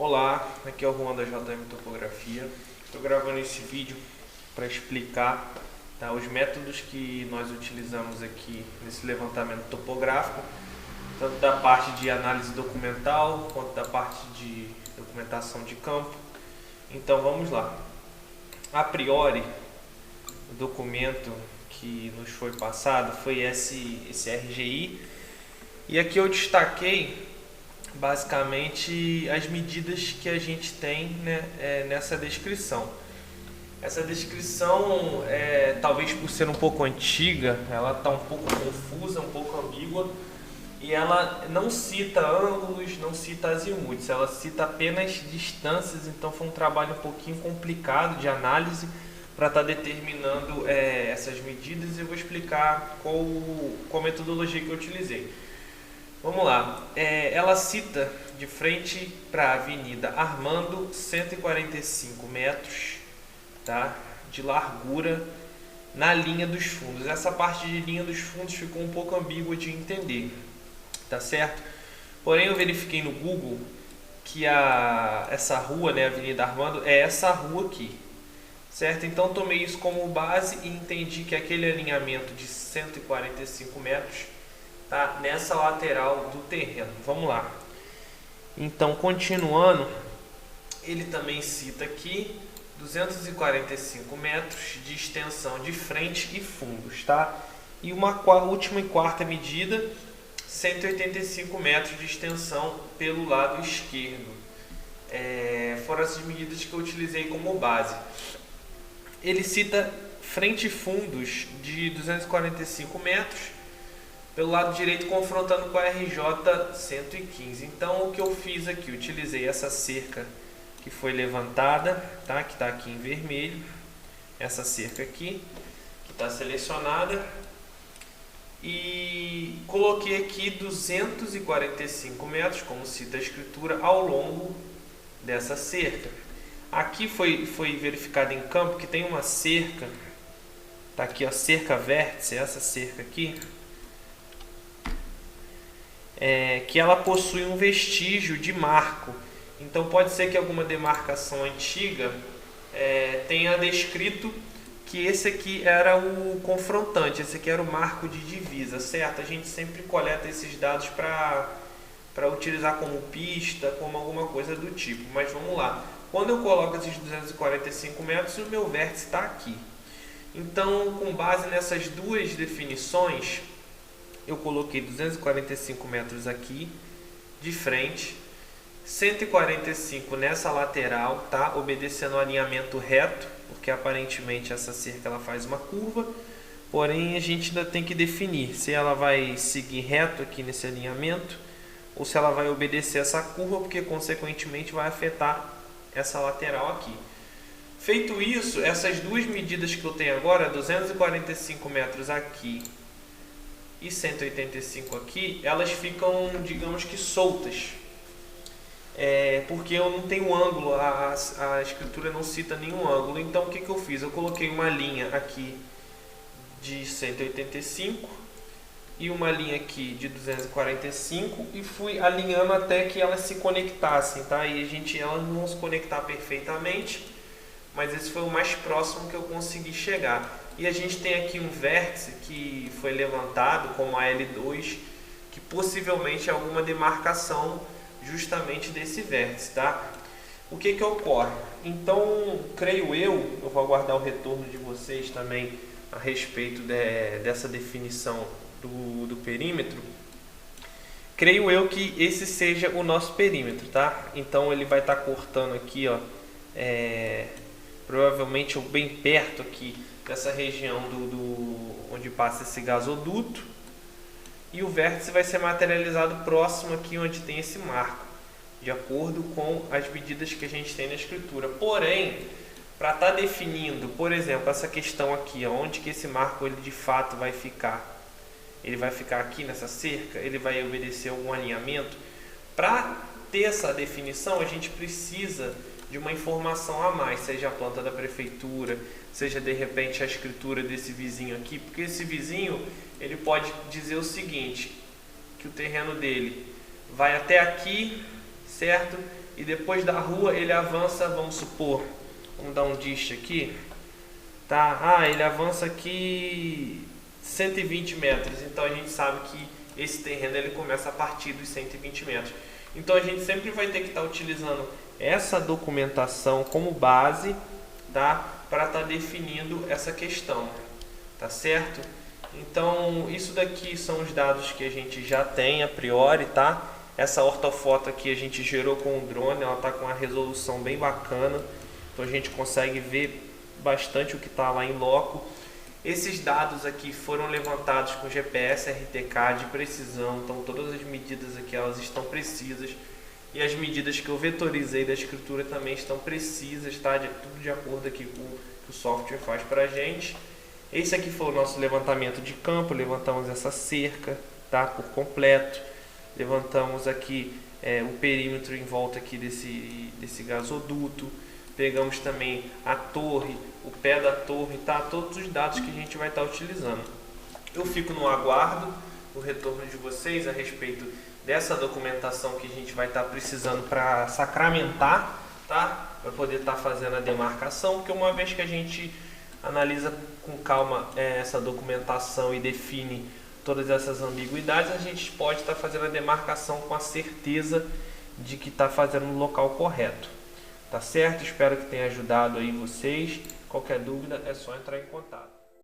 Olá, aqui é o Juan da JM Topografia. Estou gravando esse vídeo para explicar, tá, os métodos que nós utilizamos aqui nesse levantamento topográfico, tanto da parte de análise documental quanto da parte de documentação de campo. Então vamos lá. A priori, o documento que nos foi passado foi esse RGI, e aqui eu destaquei basicamente as medidas que a gente tem, né, nessa descrição. Essa descrição, talvez por ser um pouco antiga, ela está um pouco confusa, um pouco ambígua, e ela não cita ângulos, não cita azimutes, ela cita apenas distâncias. Então foi um trabalho um pouquinho complicado de análise para estar determinando essas medidas, e eu vou explicar qual metodologia que eu utilizei. Vamos lá, ela cita de frente para a Avenida Armando 145 metros, tá, de largura na linha dos fundos. Essa parte de linha dos fundos ficou um pouco ambígua de entender, tá certo? Porém eu verifiquei no Google que essa rua, né, Avenida Armando, é essa rua aqui, certo? Então tomei isso como base e entendi que aquele alinhamento de 145 metros tá nessa lateral do terreno. Vamos lá. Então, continuando, ele também cita aqui 245 metros de extensão de frente e fundos, tá? E uma última e quarta medida, 185 metros de extensão pelo lado esquerdo. Foram essas medidas que eu utilizei como base. Ele cita frente e fundos de 245 metros pelo lado direito, confrontando com a RJ 115. Então o que eu fiz aqui, utilizei essa cerca que foi levantada, tá? Que está aqui em vermelho, essa cerca aqui que está selecionada, e coloquei aqui 245 metros, como cita a escritura, ao longo dessa cerca. Aqui foi verificado em campo que tem uma cerca, tá aqui, ó, cerca vértice, essa cerca aqui, que ela possui um vestígio de marco. Então pode ser que alguma demarcação antiga tenha descrito que esse aqui era o confrontante, esse aqui era o marco de divisa, certo? A gente sempre coleta esses dados para utilizar como pista, como alguma coisa do tipo. Mas vamos lá. Quando eu coloco esses 245 metros, o meu vértice está aqui. Então, com base nessas duas definições, eu coloquei 245 metros aqui de frente, 145 nessa lateral, tá? Obedecendo o alinhamento reto, porque aparentemente essa cerca ela faz uma curva, porém a gente ainda tem que definir se ela vai seguir reto aqui nesse alinhamento ou se ela vai obedecer essa curva, porque consequentemente vai afetar essa lateral aqui. Feito isso, essas duas medidas que eu tenho agora, 245 metros aqui e 185 aqui, elas ficam, digamos que, soltas, porque eu não tenho ângulo, a escritura não cita nenhum ângulo. Então o que eu fiz? Eu coloquei uma linha aqui de 185 e uma linha aqui de 245 e fui alinhando até que elas se conectassem, tá? E elas não vão se conectar perfeitamente, mas esse foi o mais próximo que eu consegui chegar. E a gente tem aqui um vértice que foi levantado como a L2, que possivelmente é alguma demarcação justamente desse vértice, tá? O que ocorre? Então, creio eu vou aguardar o retorno de vocês também a respeito dessa definição do perímetro. Creio eu que esse seja o nosso perímetro, tá? Então ele vai estar cortando aqui, ó, provavelmente bem perto aqui dessa região onde passa esse gasoduto, e o vértice vai ser materializado próximo aqui onde tem esse marco, de acordo com as medidas que a gente tem na escritura. Porém, para estar definindo, por exemplo, essa questão aqui, onde que esse marco ele de fato vai ficar, ele vai ficar aqui nessa cerca, ele vai obedecer algum alinhamento. Para ter essa definição, a gente precisa de uma informação a mais, seja a planta da prefeitura, seja de repente a escritura desse vizinho aqui, porque esse vizinho ele pode dizer o seguinte, que o terreno dele vai até aqui, certo? e depois da rua ele avança, vamos supor, vamos dar um dist aqui, tá? Ele avança aqui 120 metros, então a gente sabe que esse terreno ele começa a partir dos 120 metros. Então a gente sempre vai ter que estar utilizando essa documentação como base, tá? Para estar definindo essa questão, tá certo? Então isso daqui são os dados que a gente já tem a priori, tá? Essa ortofoto aqui a gente gerou com o drone, ela está com uma resolução bem bacana, então a gente consegue ver bastante o que está lá em loco. Esses dados aqui foram levantados com GPS RTK de precisão, então todas as medidas aqui elas estão precisas, e as medidas que eu vetorizei da escritura também estão precisas, tá? Tudo de acordo aqui com o que o software faz para a gente. Esse aqui foi o nosso levantamento de campo, levantamos essa cerca, tá? Por completo, levantamos aqui o perímetro em volta aqui desse gasoduto. Pegamos também a torre, o pé da torre, tá? Todos os dados que a gente vai estar utilizando. Eu fico no aguardo do retorno de vocês a respeito dessa documentação que a gente vai estar precisando para sacramentar, tá? Para poder estar fazendo a demarcação, porque uma vez que a gente analisa com calma essa documentação e define todas essas ambiguidades, a gente pode estar fazendo a demarcação com a certeza de que está fazendo no local correto. Tá certo? Espero que tenha ajudado aí vocês. Qualquer dúvida é só entrar em contato.